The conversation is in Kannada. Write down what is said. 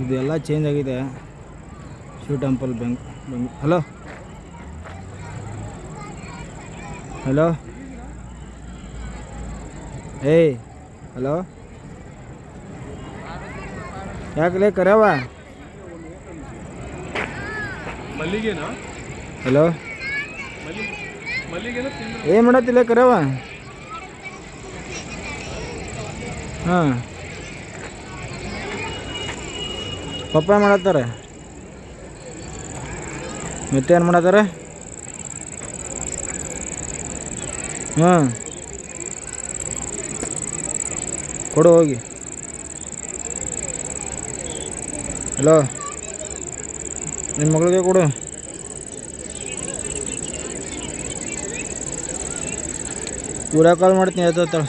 ಇದೆಲ್ಲ ಚೇಂಜ್ ಆಗಿದೆ. ಶಿವ ಟೆಂಪಲ್ ಹಲೋ ಹಲೋ ಏಯ್ ಹಲೋ ಯಾಕಲೇ ಕರ್ಯವ ಮಲ್ಲಿಗೆನಾ? ಹಲೋ ಮಲ್ಲಿಗೆನ ಏನು ಮಾಡತ್ತಿಲ್ಲ ಕರ್ಯವ? ಹಾಂ ಪಪ್ಪ ಏನು ಮಾಡತ್ತಾರೆ? ಮತ್ತೇನು ಮಾಡತ್ತಾರೆ? ಹಾಂ ಕೊಡು ಹೋಗಿ. ಹಲೋ ನಿನ್ನ ಮಗಳಿಗೆ ಕೊಡು. ವಿಡಿಯೋ ಕಾಲ್ ಮಾಡ್ತೀನಿ ಎತ್ತಾಳೆ.